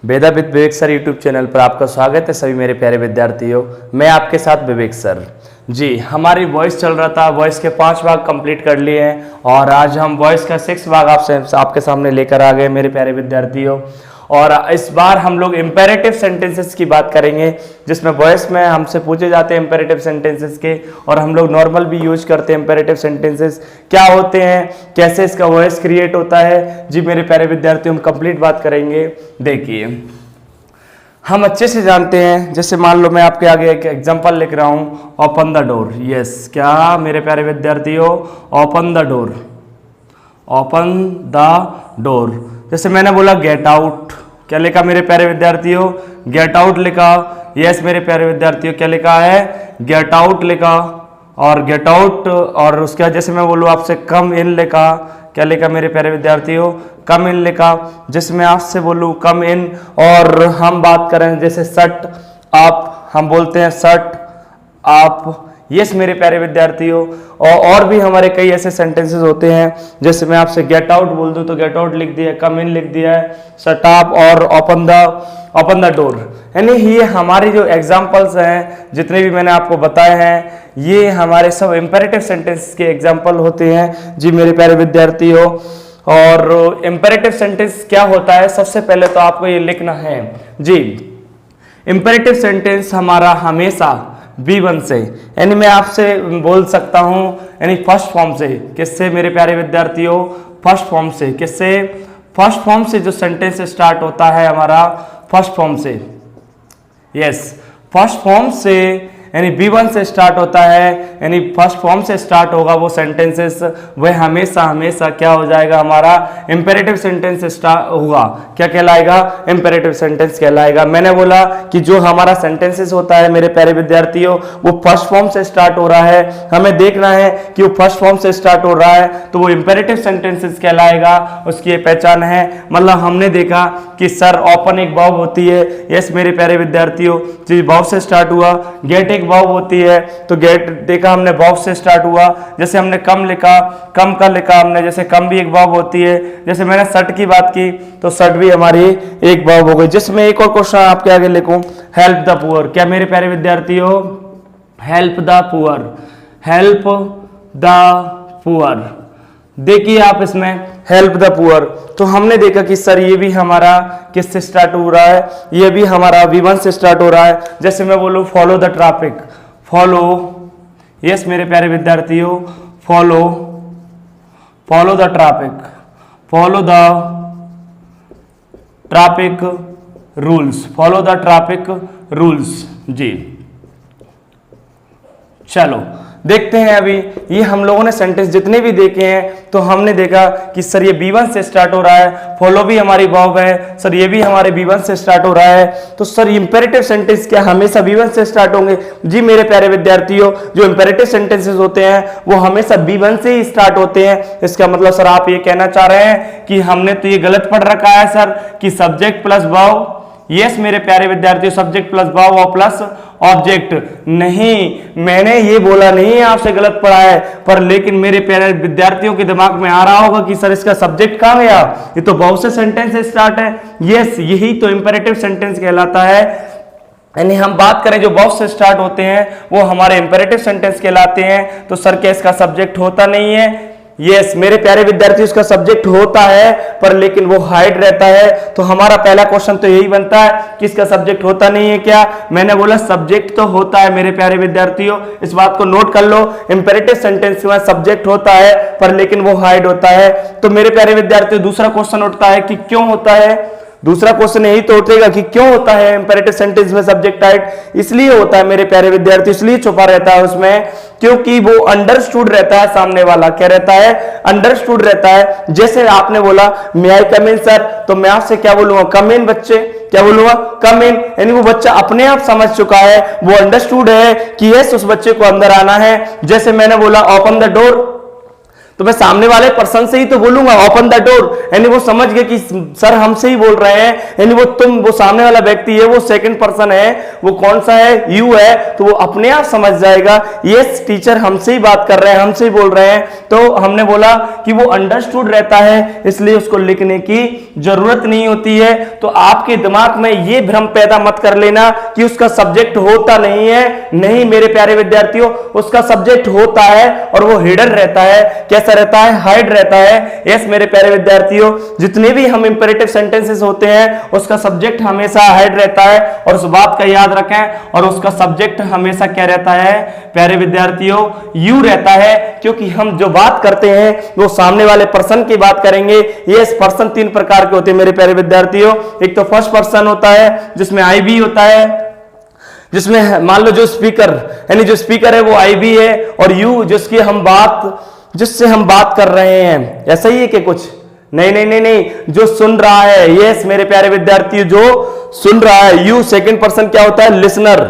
Veda with Vivek sir YouTube channel पर आपका स्वागत है सभी मेरे प्यारे विद्यार्थियों। मैं आपके साथ विवेक सर जी। हमारी वॉइस चल रहा था, वॉइस के 5 भाग कंप्लीट कर लिए हैं और आज हम वॉइस का 6 भाग आपके सामने लेकर आ गए मेरे प्यारे विद्यार्थियों। और इस बार हम लोग इम्पेरेटिव सेंटेंसेस की बात करेंगे, जिसमें वॉइस में हमसे पूछे जाते हैं इम्पेरेटिव सेंटेंसेस के, और हम लोग नॉर्मल भी यूज करते हैं इम्पेरेटिव सेंटेंसेस क्या होते हैं, कैसे इसका वॉइस क्रिएट होता है। जी मेरे प्यारे विद्यार्थियों, हम कंप्लीट बात करेंगे। देखिए, हम अच्छे से जानते हैं, जैसे मान लो मैं आपके आगे एक एग्जांपल लिख रहा हूँ, ओपन द डोर। यस, क्या मेरे प्यारे विद्यार्थियों, open the door, open the door. जैसे मैंने बोला गेट आउट, क्या लिखा मेरे प्यारे विद्यार्थियों, गेट आउट लिखा। यस मेरे प्यारे विद्यार्थियों, क्या लिखा है, गेट आउट लिखा। और गेट आउट, और उसके बाद जैसे मैं बोलूँ आपसे कम इन लिखा, क्या लिखा मेरे प्यारे विद्यार्थियों, कम इन लिखा। जिसमें आपसे बोलूँ कम इन, और हम बात करें जैसे शट आप, हम बोलते हैं शट आप। यस मेरे प्यारे विद्यार्थियों, और भी हमारे कई ऐसे सेंटेंसेस होते हैं, जैसे मैं आपसे गेट आउट बोल दूं तो गेट आउट लिख दिया, कम इन लिख दिया है, शट अप और ओपन द डोर। यानी ये हमारी जो एग्जांपल्स हैं, जितने भी मैंने आपको बताए हैं, ये हमारे सब इंपेरेटिव सेंटेंस के एग्जांपल होते हैं। जी मेरे प्यारे विद्यार्थियों, और इंपेरेटिव सेंटेंस क्या होता है, सबसे पहले तो आपको ये लिखना है। जी, इंपेरेटिव सेंटेंस हमारा हमेशा V1 से, यानी मैं आपसे बोल सकता हूं, यानी फर्स्ट फॉर्म से। किससे मेरे प्यारे विद्यार्थियों, फर्स्ट फॉर्म से। किससे, फर्स्ट फॉर्म से जो सेंटेंस स्टार्ट होता है हमारा फर्स्ट फॉर्म से। यस, फर्स्ट फॉर्म से यानी V1 से स्टार्ट होता है, यानी फर्स्ट फॉर्म से स्टार्ट होगा वो सेंटेंसेस, वह हमेशा हमेशा क्या हो जाएगा, हमारा इंपेरेटिव सेंटेंस स्टार्ट होगा। क्या कहलाएगा, इंपेरेटिव सेंटेंस कहलाएगा। मैंने बोला कि जो हमारा सेंटेंसेस होता है मेरे प्यारे विद्यार्थियों, वो फर्स्ट फॉर्म से स्टार्ट हो रहा है, हमें देखना है कि वो फर्स्ट फॉर्म से स्टार्ट हो रहा है तो वो इंपेरेटिव सेंटेंसेस कहलाएगा। उसकी पहचान है, मतलब हमने देखा कि सर ओपन एक वर्ब होती है। यस मेरे प्यारे विद्यार्थियों, वर्ब से स्टार्ट हुआ। गेट एक वर्ब होती है, तो गेट देखा हमने वर्ब से स्टार्ट हुआ। जैसे हमने कम लिखा, कम का लिखा हमने, जैसे कम भी एक वर्ब होती है। जैसे मैंने शट की बात की तो शट भी हमारी एक वर्ब हो गई। जिसमें एक और क्वेश्चन आपके आगे लिखूं, हेल्प द पुअर। क्या मेरे प्यारे विद्यार्थियों, help the poor, help the poor. देखिए आप इसमें हेल्प द पुअर, तो हमने देखा कि सर ये भी हमारा किससे स्टार्ट हो रहा है, ये भी हमारा V1 से स्टार्ट हो रहा है। जैसे मैं बोलूँ follow the traffic, follow. Yes मेरे प्यारे विद्यार्थियों, follow, follow the traffic, follow the traffic rules, follow the traffic rules. जी चलो देखते हैं। अभी ये हम लोगों ने सेंटेंस जितने भी देखे हैं, तो हमने देखा कि सर ये V1 से स्टार्ट हो रहा है, फॉलो भी हमारी वर्ब है, सर ये भी हमारे V1 से स्टार्ट हो रहा है। तो सर इंपेरेटिव सेंटेंस क्या हमेशा V1 से स्टार्ट होंगे? जी मेरे प्यारे विद्यार्थियों, जो इंपेरेटिव सेंटेंसेस होते हैं वो हमेशा V1 से ही स्टार्ट होते हैं। इसका मतलब सर आप ये कहना चाह रहे हैं कि हमने तो ये गलत पढ़ रखा है सर कि सब्जेक्ट प्लस वर्ब। यस मेरे प्यारे विद्यार्थियों, सब्जेक्ट प्लस वर्ब और प्लस ऑब्जेक्ट। नहीं, मैंने ये बोला नहीं है आपसे गलत पढ़ा है, पर लेकिन मेरे प्यारे विद्यार्थियों के दिमाग में आ रहा होगा कि सर इसका सब्जेक्ट कहां गया, ये तो वर्ब से सेंटेंस से स्टार्ट है। यस, यही तो इंपेरेटिव सेंटेंस कहलाता है। यानी हम बात करें जो वर्ब से स्टार्ट होते हैं वो हमारे इंपेरेटिव सेंटेंस कहलाते हैं। तो सर क्या इसका सब्जेक्ट होता नहीं है? यस मेरे प्यारे विद्यार्थी, उसका सब्जेक्ट होता है पर लेकिन वो हाइड रहता है। तो हमारा पहला क्वेश्चन तो यही बनता है कि इसका सब्जेक्ट होता नहीं है क्या? मैंने बोला सब्जेक्ट तो होता है मेरे प्यारे विद्यार्थियों, इस बात को नोट कर लो। इंपेरेटिव सेंटेंस में सब्जेक्ट होता है पर लेकिन वो हाइड होता है। तो मेरे प्यारे विद्यार्थियों, दूसरा क्वेश्चन उठता है कि क्यों होता है। दूसरा क्वेश्चन यही तो उठेगा कि क्यों होता है इंपेरेटिव सेंटेंस में सब्जेक्ट हाइड। इसलिए होता है मेरे प्यारे विद्यार्थी, इसलिए छुपा रहता है उसमें क्योंकि वो अंडरस्टूड रहता है। सामने वाला क्या रहता है, अंडरस्टूड रहता है। जैसे आपने बोला मे आई कम इन सर, तो मैं आपसे क्या बोलूंगा, कम इन बच्चे। क्या बोलूंगा, कम इन। यानी वो बच्चा अपने आप समझ चुका है, वो अंडरस्टूड है कि यस उस बच्चे को अंदर आना है। जैसे मैंने बोला ओपन द डोर, तो मैं सामने वाले पर्सन से ही तो बोलूंगा ओपन द डोर, यानी वो समझ गए कि सर हमसे ही बोल रहे हैं, यानी वो सामने वाला व्यक्ति है, वो सेकंड पर्सन है, वो कौन सा है, यू है, तो वो अपने आप समझ जाएगा यस टीचर हमसे ही बात कर रहे हैं, हमसे ही बोल रहे हैं। तो हमने बोला कि वो अंडरस्टूड रहता है, इसलिए उसको लिखने की जरूरत नहीं होती है। तो आपके दिमाग में ये भ्रम पैदा मत कर लेना कि उसका सब्जेक्ट होता नहीं है। नहीं मेरे प्यारे विद्यार्थियों, उसका सब्जेक्ट होता है और वो हिडन रहता है। कैसा रहता है? हाइड रहता है। यस मेरे प्यारे विद्यार्थियों, जितने भी हम इंपेरेटिव सेंटेंसेस होते हैं उसका सब्जेक्ट हमेशा हाइड रहता है, और उस बात का याद रखें, और उसका सब्जेक्ट हमेशा क्या रहता है प्यारे विद्यार्थियों? यू रहता है, क्योंकि हम जो बात करते हैं वो सामने वाले पर्सन की बात करेंगे। यस पर्सन तीन प्रकार के होते हैं मेरे प्यारे विद्यार्थियों। एक तो फर्स्ट पर्सन होता है जिसमें आई बी होता है, जिसमें मान लो जो स्पीकर, यानी जो स्पीकर है वो आई बी है, और यू जिससे हम बात कर रहे हैं। ऐसा ही है कि कुछ नहीं नहीं नहीं नहीं, जो सुन रहा है। यस मेरे प्यारे विद्यार्थी, जो सुन रहा है। यू सेकंड पर्सन क्या होता है? लिसनर।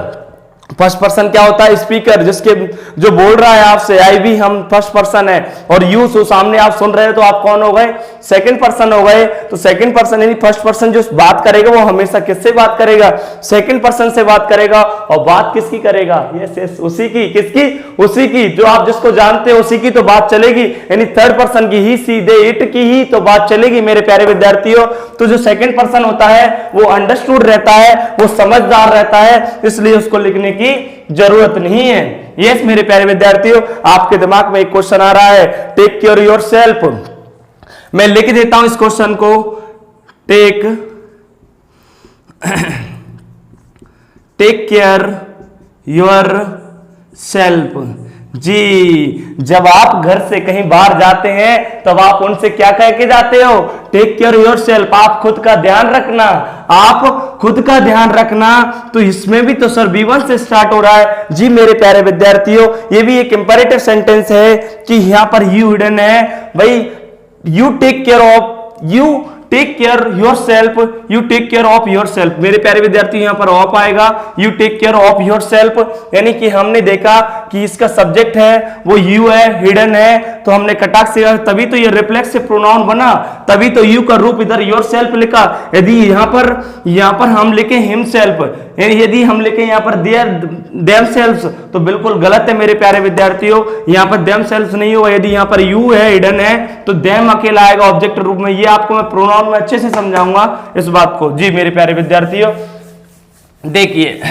फर्स्ट पर्सन क्या होता है? स्पीकर, जिसके जो बोल रहा है आपसे। आई भी हम फर्स्ट पर्सन है, और यू सो सामने आप सुन रहे हो, तो आप कौन हो गए? सेकंड पर्सन हो गए। तो सेकंड पर्सन यानी फर्स्ट पर्सन जो बात करेगा वो हमेशा किससे बात करेगा? सेकंड पर्सन से बात करेगा। और बात किसकी करेगा? यस उसी की। किसकी? उसी की, जो आप जिसको जानते हो उसी की तो बात चलेगी, यानी थर्ड पर्सन की ही, सीधे इट की ही तो बात चलेगी मेरे प्यारे विद्यार्थियों। तो जो सेकंड पर्सन होता है वो अंडरस्टूड रहता है, वो समझदार रहता है, इसलिए उसको लिखने की जरूरत नहीं है। यस मेरे प्यारे विद्यार्थियों, आपके दिमाग में एक क्वेश्चन आ रहा है, टेक केयर योरसेल्फ। मैं लिख देता हूं इस क्वेश्चन को, टेक केयर योर सेल्फ। जी, जब आप घर से कहीं बाहर जाते हैं तब आप उनसे क्या कह के जाते हो? Take care yourself. आप खुद का ध्यान रखना, आप खुद का ध्यान रखना। तो इसमें भी तो सर B1 से स्टार्ट हो रहा है। जी मेरे प्यारे विद्यार्थियों, ये भी एक इंपेरेटिव सेंटेंस है कि यहां पर यू हिडन है। भाई you take care of, you take care yourself, you take care of yourself. मेरे प्यारे विद्यार्थी यहां पर ऑफ आएगा, you take care of yourself, यानी कि हमने देखा कि इसका सब्जेक्ट है वो यू है, हिडन है, तो हमने कटाक्ष से, तभी तो ये रिफ्लेक्सिव प्रोनाउन बना, तभी तो यू का रूप इधर योर सेल्फ लिखा। यदि यहां पर हम लिखे हिम सेल्फ, यदि हम लिखे यहां पर देम सेल्फ, तो बिल्कुल गलत है मेरे प्यारे विद्यार्थियों। यहां पर देम सेल्फ नहीं होगा। यदि यहां पर यू है, हिडन है, तो देम अकेला आएगा ऑब्जेक्ट रूप में। ये आपको मैं प्रोनाउन में अच्छे से समझाऊंगा इस बात को। जी मेरे प्यारे विद्यार्थियों, देखिए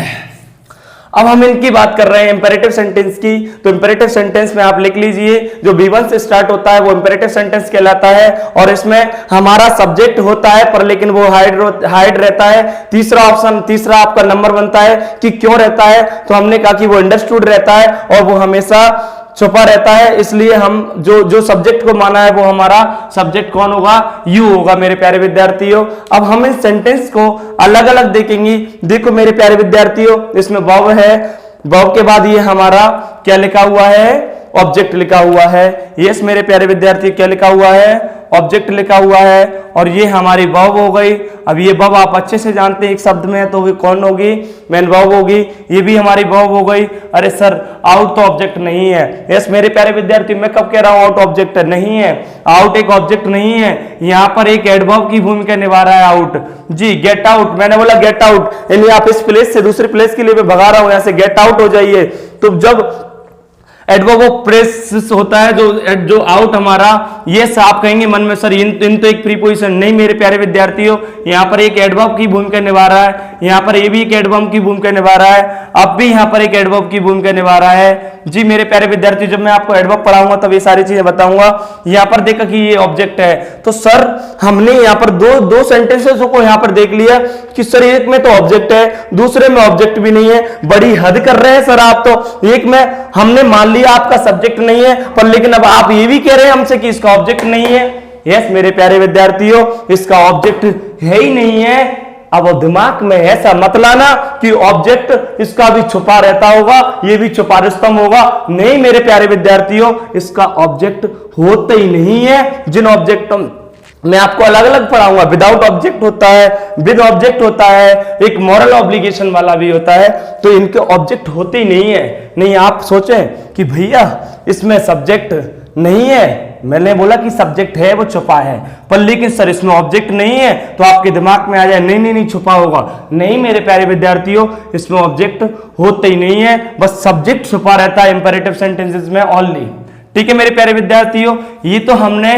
अब हम इनकी बात कर रहे हैं इंपेरेटिव सेंटेंस की। तो इंपेरेटिव सेंटेंस में आप लिख लीजिए, जो B1 से स्टार्ट होता है वो इंपेरेटिव सेंटेंस कहलाता है, और इसमें हमारा सब्जेक्ट होता है पर लेकिन वो हाइड रहता है। तीसरा ऑप्शन, तीसरा आपका नंबर बनता है कि क्यों रहता है, तो हमने कहा कि वो अंडरस्टूड रहता है और वो हमेशा छुपा रहता है, इसलिए हम जो सब्जेक्ट को माना है वो हमारा सब्जेक्ट कौन होगा? यू होगा मेरे प्यारे विद्यार्थियों। अब हम इस सेंटेंस को अलग अलग देखेंगे। देखो मेरे प्यारे विद्यार्थियों, इसमें वर्ब है, वर्ब के बाद ये हमारा क्या लिखा हुआ है? ऑब्जेक्ट लिखा हुआ है। यस मेरे प्यारे विद्यार्थी, क्या लिखा हुआ है? ऑब्जेक्ट लिखा हुआ है, और ये हमारी वर्ब हो गई। अब ये वर्ब आप अच्छे से जानते हैं, एक शब्द में है तो वो कौन होगी? मेन वर्ब होगी। ये भी हमारी वर्ब हो गई। अरे सर आउट तो ऑब्जेक्ट नहीं है। यस मेरे प्यारे विद्यार्थी, मैं कब कह रहा हूं आउट ऑब्जेक्ट नहीं है? आउट एक ऑब्जेक्ट नहीं है, यहाँ पर एक एडवर्ब की भूमिका निभा रहा है आउट। जी गेट आउट, मैंने बोला गेट आउट, यानी आप इस प्लेस से दूसरे प्लेस के लिए मैं भगा रहा हूं, यहाँ से गेट आउट हो जाइए। तो जब एडवर्ब ऑफ प्लेस होता है, जो आउट हमारा, ये आप कहेंगे मन में सर इन तो एक प्रीपोजिशन। नहीं मेरे प्यारे विद्यार्थियों, यहाँ पर एक एडवर्ब की भूमिका निभा रहा है, यहाँ पर ये भी एक एडवर्ब की भूमिका निभा रहा है, अब भी यहाँ पर एक एडवर्ब की भूमिका निभा रहा है। जी मेरे प्यारे विद्यार्थी, जब मैं आपको एडवर्ब पढ़ाऊंगा तब ये सारी चीजें बताऊंगा। यहाँ पर देखा कि ये ऑब्जेक्ट है, तो सर हमने यहाँ पर दो सेंटेंसेस को यहाँ पर देख लिया कि सर एक में तो ऑब्जेक्ट है, दूसरे में ऑब्जेक्ट भी नहीं है। बड़ी हद कर रहे हैं सर आप तो। एक में हमने मान लिया आपका सब्जेक्ट नहीं है, पर लेकिन अब आप ये भी कह रहे हैं हमसे कि इसका ऑब्जेक्ट नहीं है। यस मेरे प्यारे विद्यार्थियों, इसका ऑब्जेक्ट है ही नहीं है। अब दिमाग में ऐसा मत लाना कि ऑब्जेक्ट इसका भी छुपा रहता होगा, ये भी छुपा रुस्तम होगा। नहीं मेरे प्यारे विद्यार्थियों, इसका ऑब्जेक्ट होता ही नहीं है। जिन ऑब्जेक्ट मैं आपको अलग अलग पढ़ाऊंगा, विदाउट ऑब्जेक्ट होता है, विद ऑब्जेक्ट होता है, एक मॉरल ऑब्लिगेशन वाला भी होता है, तो इनके ऑब्जेक्ट होते ही नहीं है। नहीं आप सोचें कि भैया इसमें सब्जेक्ट नहीं है, मैंने बोला कि सब्जेक्ट है वो छुपा है, पर लेकिन सर इसमें ऑब्जेक्ट नहीं है, तो आपके दिमाग में आ जाए नहीं नहीं नहीं छुपा होगा। नहीं मेरे प्यारे विद्यार्थियों, इसमें ऑब्जेक्ट होते ही नहीं है, बस सब्जेक्ट छुपा रहता है इंपेरेटिव सेंटेंसेस में ओनली। ठीक है मेरे प्यारे विद्यार्थियों, ये तो हमने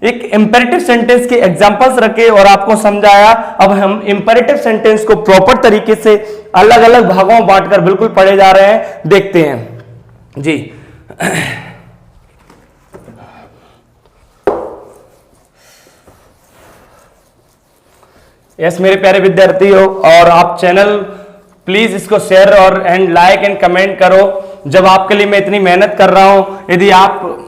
एक इंपेरेटिव सेंटेंस के एग्जांपल्स रखे और आपको समझाया। अब हम इंपेरेटिव सेंटेंस को प्रॉपर तरीके से अलग अलग भागों में बांटकर बिल्कुल पढ़े जा रहे हैं, देखते हैं जी। यस मेरे प्यारे विद्यार्थियों, और आप चैनल प्लीज इसको शेयर और एंड लाइक एंड कमेंट करो। जब आपके लिए मैं इतनी मेहनत कर रहा हूं, यदि आप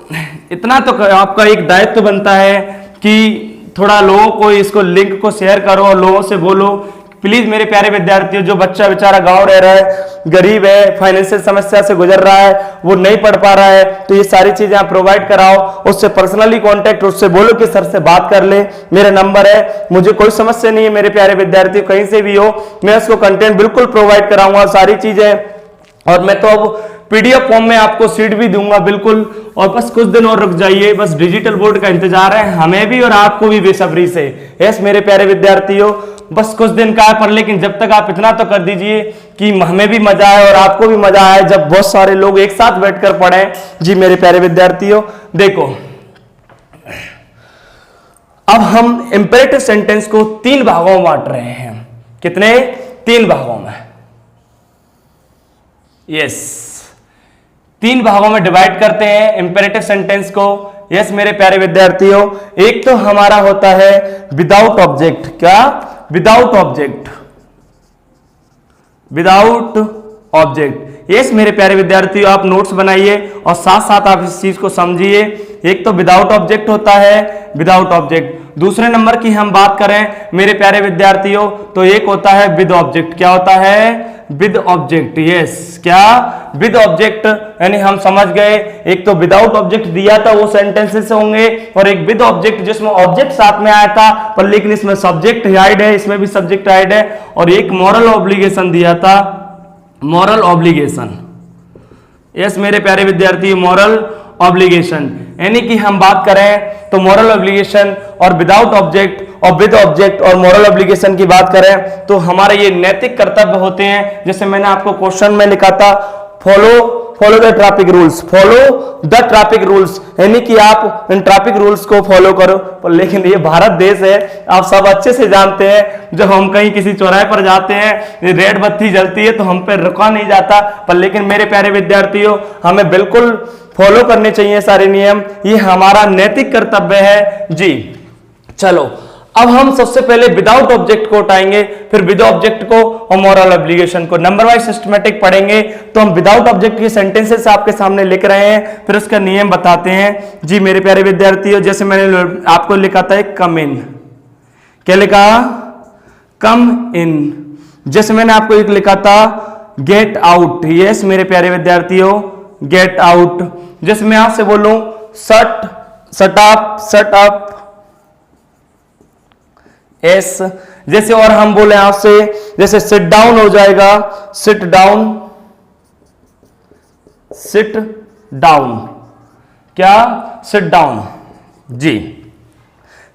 इतना तो आपका एक दायित्व बनता है कि थोड़ा लोगों को इसको लिंक को शेयर करो और लोगों से बोलो प्लीज मेरे प्यारे विद्यार्थियों। जो बच्चा बेचारा गांव रह रहा है, गरीब है, फाइनेंशियल समस्या से गुजर रहा है, वो नहीं पढ़ पा रहा है, तो ये सारी चीजें आप प्रोवाइड कराओ, उससे पर्सनली कांटेक्ट, उससे बोलो कि सर से बात कर ले, मेरा नंबर है, मुझे कोई समस्या नहीं है मेरे प्यारे विद्यार्थी, कहीं से भी हो मैं उसको कंटेंट बिल्कुल प्रोवाइड कराऊंगा सारी चीजें। और मैं तो अब पीडीएफ फॉर्म में आपको सीट भी दूंगा बिल्कुल। और बस कुछ दिन और रुक जाइए, बस डिजिटल बोर्ड का इंतजार है हमें भी और आपको भी बेसब्री से। यस मेरे प्यारे विद्यार्थियों, बस कुछ दिन का है, पर लेकिन जब तक आप इतना तो कर दीजिए कि हमें भी मजा आए और आपको भी मजा आए जब बहुत सारे लोग एक साथ बैठकर पढ़ें। जी मेरे प्यारे विद्यार्थियों, देखो अब हम इंपेरेटिव सेंटेंस को 3 भागों में बांट रहे हैं। कितने? 3 भागों में। यस 3 भागों में डिवाइड करते हैं इंपेरेटिव सेंटेंस को। यस मेरे प्यारे विद्यार्थियों, एक तो हमारा होता है विदाउट ऑब्जेक्ट। क्या? Without object. Without object. Yes मेरे प्यारे विद्यार्थियों, आप नोट्स बनाइए और साथ साथ आप इस चीज को समझिए। एक तो विदाउट ऑब्जेक्ट होता है, विदाउट ऑब्जेक्ट। दूसरे नंबर की हम बात करें मेरे प्यारे विद्यार्थियों, तो एक होता है विद ऑब्जेक्ट। क्या होता है? With object. यस, क्या? With object. यानी हम समझ गए, एक तो विदाउट ऑब्जेक्ट दिया था वो सेंटेंसेस होंगे, और एक विद ऑब्जेक्ट जिसमें ऑब्जेक्ट साथ में आया था पर लेकिन इसमें सब्जेक्ट हाइड है, इसमें भी सब्जेक्ट हाइड है। और एक मॉरल ऑब्लिगेशन दिया था, मॉरल ऑब्लिगेशन। यस मेरे प्यारे विद्यार्थी, मॉरल ऑब्लिगेशन। यानी कि हम बात करें तो मॉरल ऑब्लिगेशन और विदाउट ऑब्जेक्ट और विद ऑब्जेक्ट और मॉरल ऑब्लिगेशन की बात करें तो हमारे ये नैतिक कर्तव्य होते हैं। जैसे मैंने आपको क्वेश्चन में लिखा था, follow the traffic rules, follow the traffic rules, यानी कि आप इन ट्रैफिक रूल्स को फॉलो करो। पर लेकिन ये भारत देश है, आप सब अच्छे से जानते हैं, जब हम कहीं किसी चौराहे पर जाते हैं, रेड बत्ती जलती है तो हम पे रुका नहीं जाता। पर लेकिन मेरे प्यारे विद्यार्थियों, हमें बिल्कुल फॉलो करने चाहिए सारे नियम, ये हमारा नैतिक कर्तव्य है जी। चलो अब हम सबसे पहले विदाउट ऑब्जेक्ट को उठाएंगे, फिर विद ऑब्जेक्ट को और मॉरल ऑब्लिगेशन को नंबर वाइज सिस्टमैटिक पढ़ेंगे। तो हम विदाउट ऑब्जेक्ट के सेंटेंसेस आपके सामने लिख रहे हैं, फिर उसका नियम बताते हैं जी मेरे प्यारे विद्यार्थियों। जैसे मैंने आपको लिखा था कम इन, क्या लिखा? कम इन। जैसे मैंने आपको एक लिखा था गेट आउट। यस मेरे प्यारे विद्यार्थियों, गेट आउट। जैसे मैं आपसे बोलूं शट अप। एस। जैसे और हम बोले आपसे, जैसे सिट डाउन हो जाएगा, सिट डाउन। क्या? सिट डाउन जी।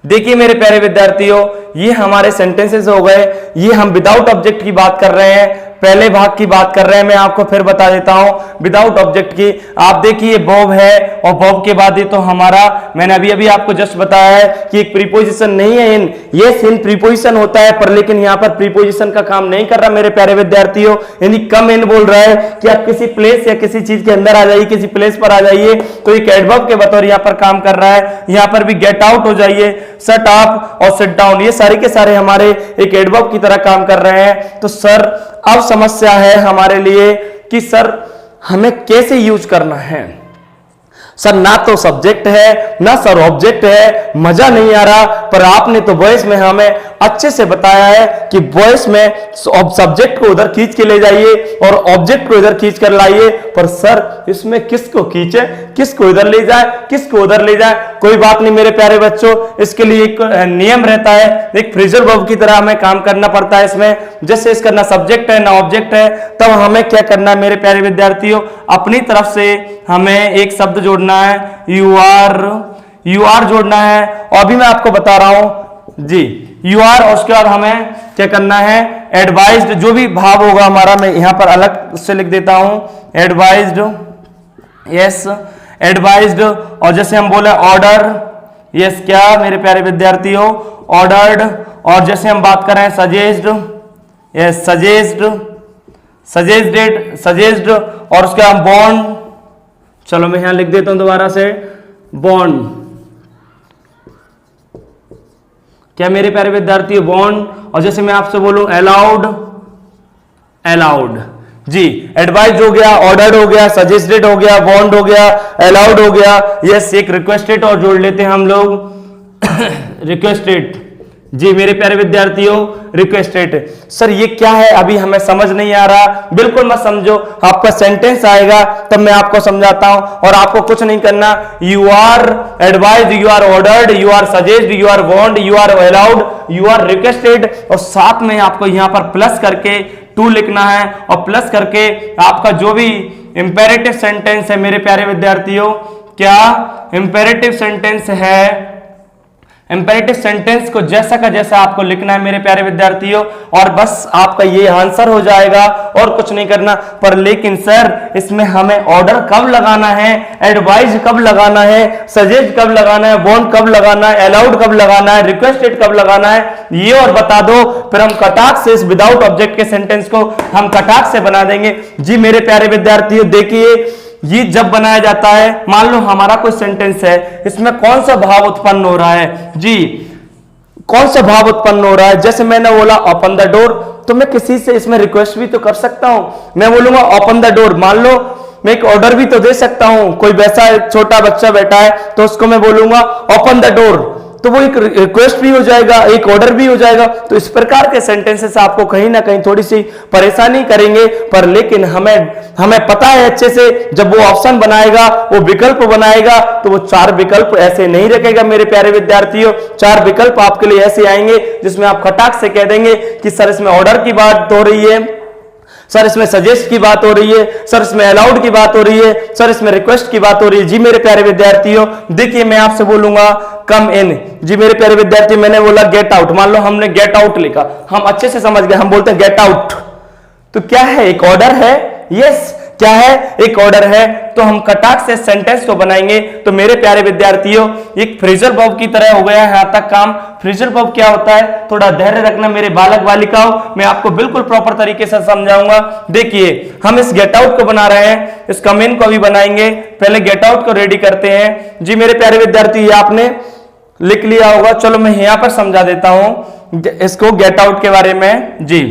देखिए मेरे प्यारे विद्यार्थियों, ये हमारे सेंटेंसेस हो गए। ये हम विदाउट ऑब्जेक्ट की बात कर रहे हैं, पहले भाग की बात कर रहे हैं। मैं आपको फिर बता देता हूं विदाउट ऑब्जेक्ट की। आप देखिए बॉब है, और बॉब के बाद ये तो हमारा, मैंने अभी आपको जस्ट बताया है कि एक प्रीपोजिशन नहीं है इन। यस इन प्रीपोजिशन होता है, पर लेकिन यहां पर प्रीपोजिशन का काम नहीं कर रहा मेरे प्यारे विद्यार्थियों। यानी कम इन बोल रहा है कि आप किसी प्लेस या किसी चीज के अंदर आ जाइए, किसी प्लेस पर आ जाइए, तो एक एडवर्ब के बतौर यहां पर काम कर रहा है। यहां पर भी गेट आउट हो जाइए, शट अप और सिट डाउन, ये सारे के सारे हमारे एक एडवर्ब की तरह काम कर रहे हैं। तो सर अब समस्या है हमारे लिए कि सर हमें कैसे यूज करना है। सर ना तो सब्जेक्ट है ना सर ऑब्जेक्ट है, मजा नहीं आ रहा। पर आपने तो वॉइस में हमें अच्छे से बताया है कि वॉइस में सब्जेक्ट को उधर खींच के ले जाइए और ऑब्जेक्ट को इधर खींच कर लाइए। पर सर इसमें किसको खींचे, किसको इधर ले जाए, किसको उधर ले जाए? कोई बात नहीं मेरे प्यारे बच्चों, इसके लिए एक नियम रहता है, एक फ्रेजल वर्ब की तरह हमें काम करना पड़ता है इसमें। जैसे इसका ना सब्जेक्ट है ना ऑब्जेक्ट है, तब हमें क्या करना है मेरे प्यारे विद्यार्थियों, अपनी तरफ से हमें एक शब्द जोड़ना है, यू आर जोड़ना है। और भी मैं आपको बता रहा हूं जी, यू आर, और उसके बाद हमें क्या करना है, एडवाइज्ड, जो भी भाव होगा हमारा, मैं यहां पर अलग से लिख देता हूं, एडवाइज्ड, यस एडवाइज्ड। और जैसे हम बोले ऑर्डर, यस क्या मेरे प्यारे विद्यार्थियों, ऑर्डर्ड। और जैसे हम बात करें सजेस्ड, यस सजेस्ड, सजेस्ड। और उसके बाद बॉन्ड, चलो मैं यहां लिख देता हूं दोबारा से, बॉन्ड, क्या मेरे प्यारे विद्यार्थियों, बॉन्ड। और जैसे मैं आपसे बोलूं अलाउड, अलाउड जी, एडवाइज हो गया, ऑर्डर्ड हो गया, सजेस्टेड हो गया, बॉन्ड हो गया, अलाउड हो गया, यस एक रिक्वेस्टेड और जोड़ लेते हैं हम लोग रिक्वेस्टेड जी मेरे प्यारे विद्यार्थियों, रिक्वेस्टेड। सर ये क्या है, अभी हमें समझ नहीं आ रहा, बिल्कुल मत समझो, आपका सेंटेंस आएगा तब मैं आपको समझाता हूं। और आपको कुछ नहीं करना, you are advised, you are ordered, you are suggested, you are bound, you are allowed, you are requested. और साथ में आपको यहां पर प्लस करके टू लिखना है, और प्लस करके आपका जो भी इंपेरेटिव सेंटेंस है मेरे प्यारे विद्यार्थियों, क्या इंपेरेटिव सेंटेंस है, इंपेरेटिव सेंटेंस को जैसा का जैसा आपको लिखना है मेरे प्यारे विद्यार्थियों, और बस आपका ये आंसर हो जाएगा, और कुछ नहीं करना। पर लेकिन सर इसमें हमें ऑर्डर कब लगाना है, एडवाइज कब लगाना है, सजेस्ट कब लगाना है, बॉन्ड कब लगाना है, अलाउड कब लगाना है, रिक्वेस्टेड कब लगाना है, ये और बता दो, फिर हम कटाक से इस विदाउट ऑब्जेक्ट के सेंटेंस को हम कटाक से बना देंगे। जी मेरे प्यारे विद्यार्थियों देखिए, ये जब बनाया जाता है, मान लो हमारा कोई सेंटेंस है, इसमें कौन सा भाव उत्पन्न हो रहा है जी, कौन सा भाव उत्पन्न हो रहा है। जैसे मैंने बोला ओपन द डोर, तो मैं किसी से इसमें रिक्वेस्ट भी तो कर सकता हूं, मैं बोलूंगा ओपन द डोर। मान लो मैं एक ऑर्डर भी तो दे सकता हूं, कोई वैसा छोटा बच्चा बैठा है तो उसको मैं बोलूंगा ओपन द डोर, तो वो एक रिक्वेस्ट भी हो जाएगा, एक ऑर्डर भी हो जाएगा। तो इस प्रकार के सेंटेंसेस आपको कहीं ना कहीं थोड़ी सी परेशानी करेंगे, पर लेकिन हमें पता है अच्छे से, जब वो ऑप्शन बनाएगा, वो विकल्प बनाएगा, तो वो चार विकल्प ऐसे नहीं रखेगा मेरे प्यारे विद्यार्थियों। चार विकल्प आपके लिए ऐसे आएंगे जिसमें आप खटाक से कह देंगे कि सर इसमें ऑर्डर की बात हो रही है, सर इसमें सजेस्ट की बात हो रही है, सर इसमें अलाउड की बात हो रही है, सर इसमें रिक्वेस्ट की बात हो रही है। जी मेरे प्यारे विद्यार्थियों देखिए, मैं आपसे बोलूंगा कम इन। जी मेरे प्यारे विद्यार्थी, मैंने बोला गेट आउट, मान लो हमने गेट आउट लिखा, हम अच्छे से समझ गए, हम बोलते हैं गेट आउट, तो क्या है, एक ऑर्डर है, यस क्या है, एक ऑर्डर है। तो हम कटाक से सेंटेंस को बनाएंगे। तो मेरे प्यारे विद्यार्थियों, एक फ्रेजल वर्ब की तरह हो गया है यहां तक काम। फ्रेजल वर्ब क्या होता है, थोड़ा धैर्य रखना मेरे बालक बालिकाओं, मैं आपको बिल्कुल प्रॉपर तरीके से समझाऊंगा। देखिए हम इस गेट आउट को बना रहे हैं, इस कम इन को भी बनाएंगे, पहले गेट आउट को रेडी करते हैं। जी मेरे प्यारे विद्यार्थी, ये आपने लिख लिया होगा, चलो मैं यहां पर समझा देता हूं इसको गेट आउट के बारे में। जी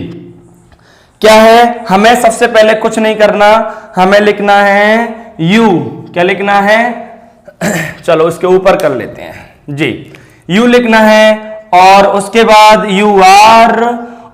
क्या है, हमें सबसे पहले कुछ नहीं करना, हमें लिखना है यू, क्या लिखना है चलो इसके ऊपर कर लेते हैं जी, यू लिखना है, और उसके बाद यू आर,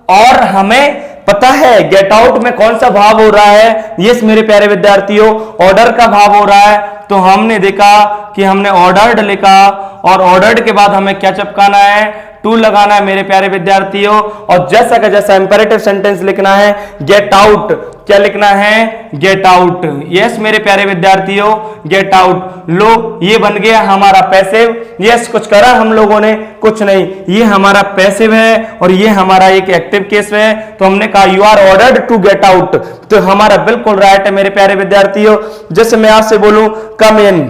और हमें पता है गेट आउट में कौन सा भाव हो रहा है, यस मेरे प्यारे विद्यार्थियों ऑर्डर का भाव हो रहा है। तो हमने देखा कि हमने ऑर्डर्ड लिखा, और ऑर्डर्ड के बाद हमें क्या चिपकाना है, टू लगाना है मेरे प्यारे विद्यार्थियों। और जैसा का जैसा इंपेरेटिव सेंटेंस लिखना है, गेट आउट, क्या लिखना है, गेट आउट, यस मेरे प्यारे विद्यार्थियों गेट आउट। लो ये बन गया हमारा पैसिव, यस कुछ करा हम लोगों ने, कुछ नहीं, ये हमारा पैसिव है और ये हमारा एक एक्टिव केस है। तो हमने कहा you are ordered to get out, तो हमारा बिल्कुल राइट है मेरे प्यारे विद्यार्थियों। जैसे मैं आपसे बोलूं कम इन,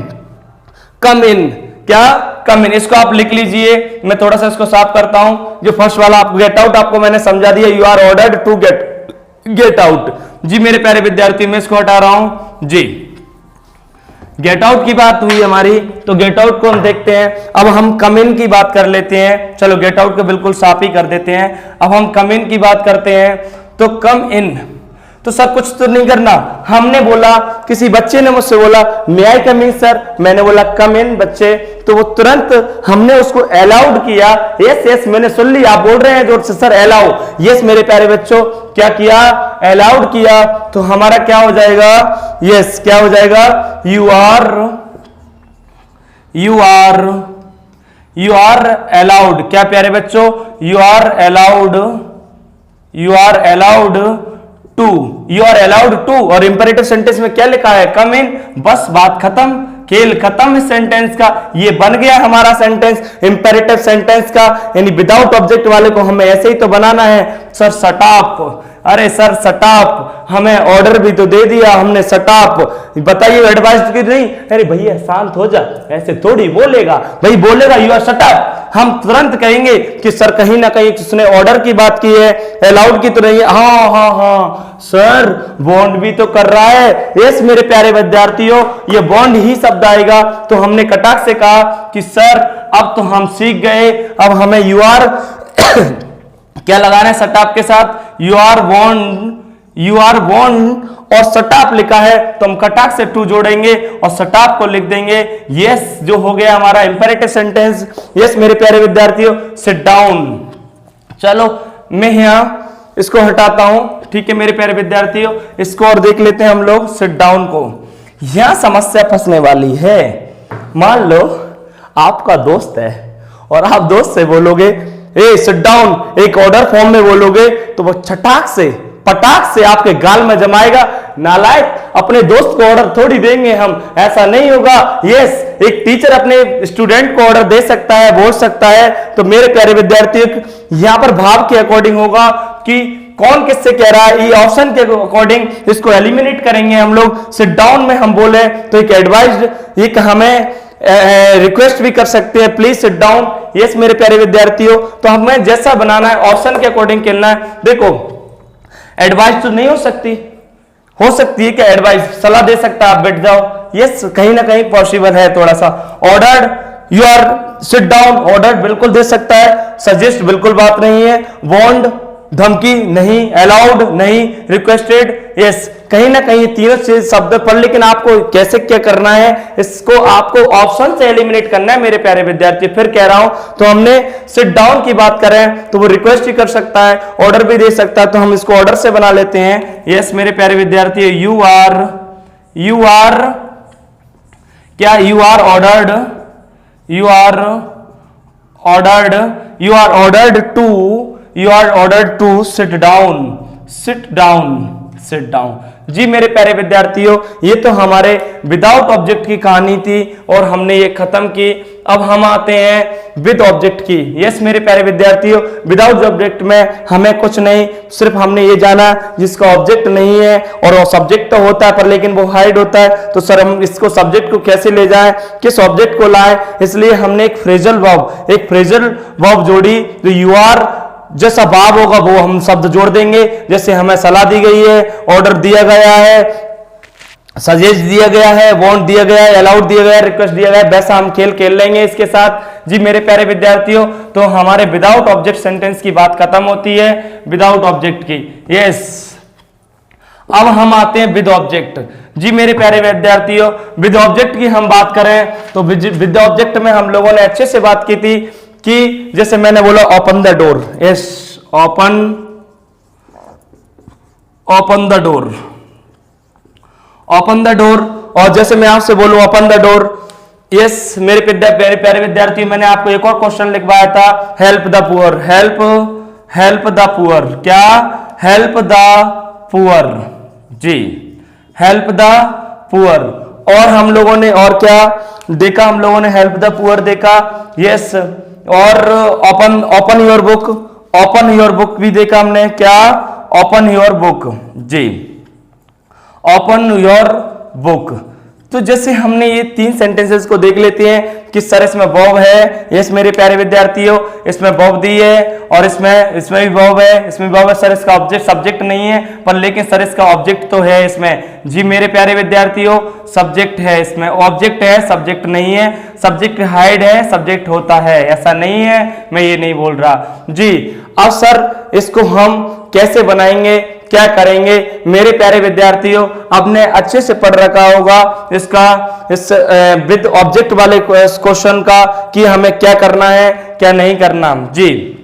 कम इन, क्या कम इन, इसको आप लिख लीजिए, मैं थोड़ा सा इसको साफ करता हूं। जो फर्स्ट वाला आप गेट आउट आपको मैंने समझा दिया, you are ordered to get out. जी मेरे प्यारे विद्यार्थी, मैं इसको हटा रहा हूं जी। गेट आउट की बात हुई हमारी, तो गेट आउट को हम देखते हैं। अब हम कम इन की बात कर लेते हैं, चलो गेट आउट को बिल्कुल साफ ही कर देते हैं। अब हम कम इन की बात करते हैं। तो कम इन, तो सर कुछ तो नहीं करना, हमने बोला, किसी बच्चे ने मुझसे बोला मे आई कम इन सर, मैंने बोला कम इन बच्चे, तो वो तुरंत हमने उसको अलाउड किया, यस यस मैंने सुन लिया, आप बोल रहे हैं जोर से सर अलाउ, यस मेरे प्यारे बच्चों क्या किया, अलाउड किया। तो हमारा क्या हो जाएगा, यस क्या हो जाएगा, यू आर अलाउड, क्या प्यारे बच्चों, you are allowed to, you are allowed to. और इंपेरेटिव सेंटेंस में क्या लिखा है, कम इन, बस बात खत्म, खेल खत्म इस सेंटेंस का। ये बन गया हमारा सेंटेंस इंपेरेटिव सेंटेंस का, यानी विदाउट ऑब्जेक्ट वाले को हमें ऐसे ही तो बनाना है। सर सटाप, अरे सर सटाप, हमें ऑर्डर भी तो दे दिया हमने, सटाप बताइए एडवाइस की नहीं। अरे भैया शांत हो जा, ऐसे थोड़ी बोलेगा भाई, बोलेगा यू आर शटअप, हम तुरंत कहेंगे कि सर कहीं ना कहीं उसने ऑर्डर की बात की है, अलाउड की तो नहीं है। हाँ हाँ हाँ सर बॉन्ड भी तो कर रहा है। यस मेरे प्यारे विद्यार्थियों, ये बॉन्ड ही शब्द आएगा। तो हमने कटाक से कहा कि सर अब तो हम सीख गए, अब हमें यू आर क्या लगाना है सटाप के साथ, यू आर बॉन्ड और सटाप लिखा है तो हम कटाक से टू जोड़ेंगे और सटाप को लिख देंगे। यस जो हो गया हमारा इंपेरेटिव सेंटेंस। यस मेरे प्यारे विद्यार्थियों, सिट डाउन। चलो मैं यहां इसको हटाता हूं, ठीक है मेरे प्यारे विद्यार्थियों, इसको और देख लेते हैं हम लोग सिट डाउन को। यहां समस्या फंसने वाली है। मान लो आपका दोस्त है और आप दोस्त से बोलोगे ए सिट डाउन, एक ऑर्डर फॉर्म में बोलोगे तो वो छटाक से पटाक से आपके गाल में जमाएगा। नालायक, अपने दोस्त को ऑर्डर थोड़ी देंगे हम, ऐसा नहीं होगा। यस एक टीचर अपने स्टूडेंट को ऑर्डर दे सकता है, बोल सकता है। तो मेरे प्यारे विद्यार्थियों यहां पर भाव के अकॉर्डिंग होगा कि कौन किससे कह रहा है, ये ऑप्शन के अकॉर्डिंग इसको एलिमिनेट करेंगे हम लोग। सिट डाउन में हम बोले तो एक एडवाइस, एक हमें रिक्वेस्ट भी कर सकते हैं, प्लीज सिट डाउन। यस मेरे प्यारे विद्यार्थियों, तो हमें जैसा बनाना है ऑप्शन के अकॉर्डिंग खेलना है। देखो एडवाइस तो नहीं हो सकती है कि एडवाइस सलाह दे सकता है आप बैठ जाओ। यस कहीं ना कहीं पॉसिबल है थोड़ा सा। Order you are sit down, order बिल्कुल दे सकता है। सजेस्ट बिल्कुल बात नहीं है। वार्नड धमकी नहीं, अलाउड नहीं, रिक्वेस्टेड यस, कहीं ना कहीं तीनों चीज शब्द पर। लेकिन आपको कैसे क्या करना है, इसको आपको ऑप्शन से एलिमिनेट करना है मेरे प्यारे विद्यार्थी। फिर कह रहा हूं, तो हमने सिट डाउन की बात करें तो वो रिक्वेस्ट ही कर सकता है, ऑर्डर भी दे सकता है, तो हम इसको ऑर्डर से बना लेते हैं। यस मेरे प्यारे विद्यार्थी, यू आर क्या, you are ordered, you are ordered to sit down. जी मेरे प्यारे विद्यार्थियों, ये तो हमारे विदाउट ऑब्जेक्ट की कहानी थी और हमने ये खत्म की। अब हम आते हैं विद ऑब्जेक्ट की। यस मेरे प्यारे विद्यार्थियों, विदाउट ऑब्जेक्ट में हमें कुछ नहीं, सिर्फ हमने ये जाना जिसका ऑब्जेक्ट नहीं है और वो सब्जेक्ट तो होता है पर लेकिन वो हाइड होता है। तो सर हम इसको सब्जेक्ट को कैसे ले जाएं, किस ऑब्जेक्ट को लाएं, इसलिए हमने एक फ्रेजल वर्ब जोड़ी। तो यू आर जैसा भाव होगा वो हम शब्द जोड़ देंगे। जैसे हमें सलाह दी गई है, ऑर्डर दिया गया है, सजेस्ट दिया गया है, वांट दिया गया है, अलाउड दिया गया है, रिक्वेस्ट दिया गया है, वैसा हम खेल लेंगे इसके साथ। जी मेरे प्यारे विद्यार्थियों, तो हमारे विदाउट ऑब्जेक्ट सेंटेंस की बात खत्म होती है, विदाउट ऑब्जेक्ट की। यस अब हम आते हैं विद ऑब्जेक्ट। जी मेरे प्यारे विद्यार्थियों, विद ऑब्जेक्ट की हम बात करें तो विद ऑब्जेक्ट में हम लोगों ने अच्छे से बात की थी कि जैसे मैंने बोला open the door. Yes open the door. और जैसे मैं आपसे बोलूं ओपन द डोर। यस मेरे प्यारे विद्यार्थी, मैंने आपको एक और क्वेश्चन लिखवाया था, help the poor. Help the poor, क्या, हेल्प द पुअर। जी हेल्प द पुअर। और हम लोगों ने और क्या देखा, हम लोगों ने हेल्प द पुअर देखा। यस और ओपन योर बुक भी देखा हमने, क्या, ओपन योर बुक। जी ओपन योर बुक। तो जैसे हमने ये तीन सेंटेंसेस को देख लेते हैं कि सर इसमें वर्ब है। यस मेरे प्यारे विद्यार्थियों, इसमें वर्ब दी है और इसमें भी वर्ब है, इसमें वर्ब है। सर इसका ऑब्जेक्ट सब्जेक्ट नहीं है पर लेकिन सर इसका ऑब्जेक्ट तो है इसमें। जी मेरे प्यारे विद्यार्थियों, सब्जेक्ट है इसमें, ऑब्जेक्ट है, सब्जेक्ट नहीं है। सब्जेक्ट हाइड है, सब्जेक्ट होता है, ऐसा नहीं है, मैं ये नहीं बोल रहा। जी अब सर इसको हम कैसे बनाएंगे, क्या करेंगे मेरे प्यारे विद्यार्थियों, आपने अच्छे से पढ़ रखा होगा इस विद ऑब्जेक्ट वाले क्वेश्चन का कि हमें क्या करना है क्या नहीं करना। जी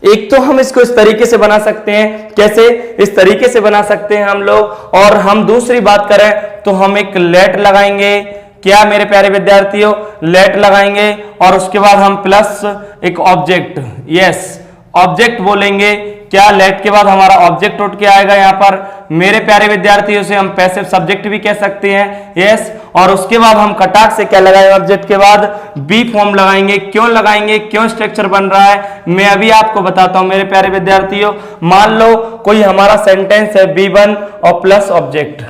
एक तो हम इसको इस तरीके से बना सकते हैं, कैसे, इस तरीके से बना सकते हैं हम लोग। और हम दूसरी बात करें तो हम एक लेट लगाएंगे, क्या मेरे प्यारे विद्यार्थियों, लेट लगाएंगे और उसके बाद हम प्लस एक ऑब्जेक्ट। यस ऑब्जेक्ट बोलेंगे क्या लेट के बाद हमारा ऑब्जेक्ट उठ के आएगा यहाँ पर मेरे प्यारे विद्यार्थियों से हम पैसिव सब्जेक्ट भी कह सकते हैं, यस। और उसके बाद हम कटाक से क्या लगाएंगे, ऑब्जेक्ट के बाद बी फॉर्म लगाएंगे। क्यों लगाएंगे, क्यों स्ट्रक्चर बन रहा है, मैं अभी आपको बताता हूं मेरे प्यारे विद्यार्थियों। मान लो कोई हमारा सेंटेंस है B1 और प्लस ऑब्जेक्ट,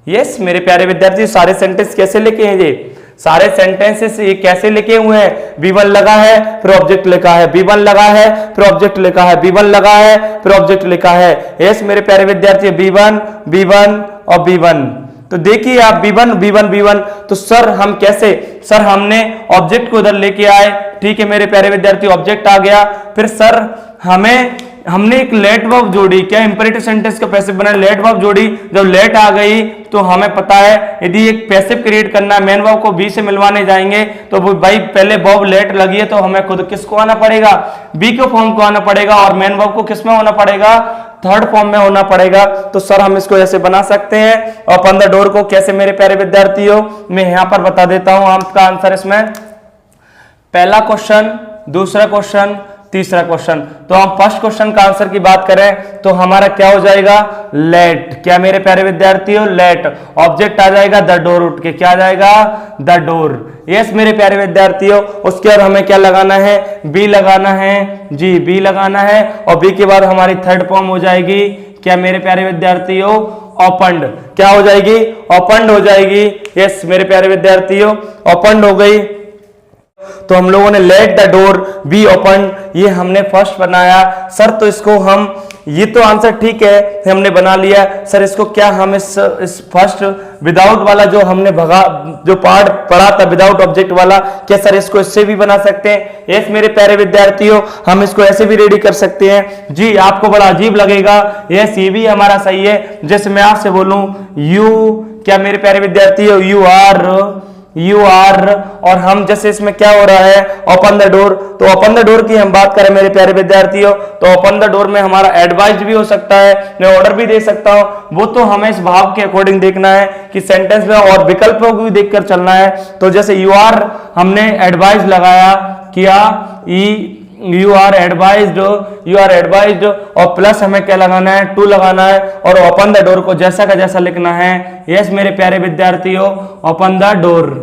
यस मेरे प्यारे विद्यार्थियों। सारे सेंटेंस कैसे लिखे हैं, ये सारे सेंटेंसेस ये कैसे लिखे हुए हैं, B1 लगा है फिर ऑब्जेक्ट लिखा है, B1 लगा है फिर ऑब्जेक्ट लिखा है, B1 लगा है फिर ऑब्जेक्ट लिखा है, यस मेरे प्यारे विद्यार्थी। B1 B1 और B1, तो देखिए आप B1 B1 B1, तो सर हम कैसे, सर हमने ऑब्जेक्ट को उधर लेके आए, ठीक है मेरे प्यारे विद्यार्थी, ऑब्जेक्ट आ गया, फिर सर हमने एक लेट वर्ब जोड़ी, क्या इंपेरेटिव सेंटेंस का पैसिव बना, लेट वर्ब जोड़ी। जब लेट आ गई तो हमें पता है यदि एक पैसिव क्रिएट करना है, मेन वर्ब को बी से मिलवाने जाएंगे तो वो भाई पहले वर्ब लेट लगी है तो हमें खुद किसको आना पड़ेगा, बी के फॉर्म को आना पड़ेगा, और मेन वर्ब को किस में होना पड़ेगा, थर्ड फॉर्म में होना पड़ेगा। तो सर हम इसको ऐसे बना सकते हैं। और ओपन द डोर को कैसे मेरे प्यारे विद्यार्थियों, मैं यहां पर बता देता हूं आपका आंसर इसमें। पहला क्वेश्चन, दूसरा क्वेश्चन, तीसरा क्वेश्चन। तो हम फर्स्ट क्वेश्चन का आंसर की बात करें तो हमारा क्या हो जाएगा, लेट। क्या मेरे प्यारे विद्यार्थियों, लेट। ऑब्जेक्ट आ जाएगा द डोर उठ के, क्या आ जाएगा, द डोर, यस मेरे प्यारे विद्यार्थियों। उसके बाद हमें क्या लगाना है, बी लगाना है, जी बी लगाना है। और बी के बाद हमारी थर्ड फॉर्म हो जाएगी क्या मेरे प्यारे विद्यार्थियों, ओपन्ड। क्या हो जाएगी, ओपन्ड हो जाएगी, यस मेरे प्यारे विद्यार्थियों, ओपन्ड हो गई। तो हम लोगों ने let the door be open, ये हमने फर्स्ट बनाया। सर तो इसको हम, ये तो आंसर ठीक है हमने बना लिया, सर इसको क्या हम इस फर्स्ट विदाउट वाला जो हमने जो पार्ट पढ़ा था विदाउट ऑब्जेक्ट वाला, क्या सर इसको इससे भी बना सकते हैं, यस मेरे प्यारे विद्यार्थियों, हम इसको ऐसे भी रेडी कर सकते हैं। जी आपको बड़ा अजीब लगेगा, यस ये भी हमारा सही है। जैसे मैं आपसे बोलूं यू, क्या मेरे प्यारे विद्यार्थियों, यू आर, और हम जैसे इसमें क्या हो रहा है, ओपन द डोर। तो ओपन द डोर की हम बात करें मेरे प्यारे विद्यार्थियों, तो ओपन द डोर में हमारा एडवाइज भी हो सकता है, मैं ऑर्डर भी दे सकता हूं, वो तो हमें इस भाव के अकॉर्डिंग देखना है कि सेंटेंस में, और विकल्पों को भी देखकर चलना है। तो जैसे यू आर हमने एडवाइज लगाया, क्या यू आर एडवाइज्ड, और प्लस हमें क्या लगाना है, टू लगाना है, और ओपन द डोर को जैसा का जैसा लिखना है, यस मेरे प्यारे विद्यार्थियों, ओपन द डोर।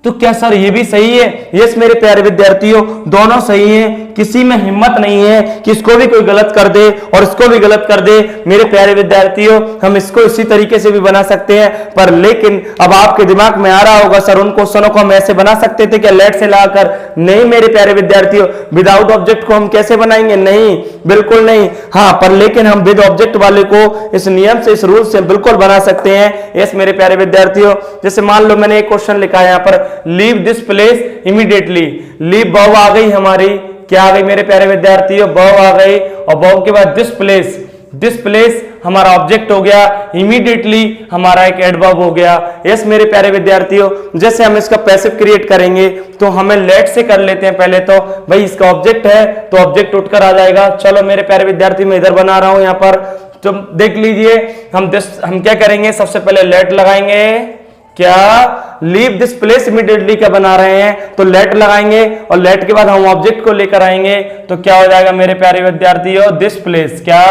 तो क्या सर ये भी सही है, यस मेरे प्यारे विद्यार्थियों, दोनों सही हैं, किसी में हिम्मत नहीं है कि इसको भी कोई गलत कर दे और इसको भी गलत कर दे। मेरे प्यारे विद्यार्थियों हम इसको इसी तरीके से भी बना सकते हैं, पर लेकिन अब आपके दिमाग में आ रहा होगा सर उन क्वेश्चनों को हम ऐसे बना सकते थे क्या लेट से लाकर, नहीं मेरे प्यारे विद्यार्थियों, विदाउट ऑब्जेक्ट को हम कैसे बनाएंगे, नहीं बिल्कुल नहीं। हाँ पर लेकिन हम विद ऑब्जेक्ट वाले को इस नियम से, इस रूल से बिल्कुल बना सकते हैं, यस मेरे प्यारे विद्यार्थियों। जैसे मान लो मैंने एक क्वेश्चन लिखा है यहाँ पर, leave this place immediately, leave verb आ गई हमारी, क्या आ गई मेरे प्यारे विद्यार्थियों, वर्ब आ गई, और वर्ब के बाद दिस प्लेस हमारा ऑब्जेक्ट हो गया, इमीडिएटली हमारा एक एडवर्ब हो गया, यस मेरे प्यारे विद्यार्थियों। जैसे हम इसका पैसिव क्रिएट करेंगे तो हमें लेट से कर लेते हैं पहले, तो भाई इसका ऑब्जेक्ट है तो ऑब्जेक्ट उठकर आ जाएगा। चलो मेरे प्यारे विद्यार्थी मैं इधर बना रहा हूं यहाँ पर, तो देख लीजिए हम क्या करेंगे, सबसे पहले लेट लगाएंगे, क्या लीव दिस प्लेस इमीडिएटली का बना रहे हैं तो लेट लगाएंगे, और लेट के बाद हम ऑब्जेक्ट को लेकर आएंगे तो क्या हो जाएगा मेरे प्यारे विद्यार्थियों, दिस प्लेस, क्या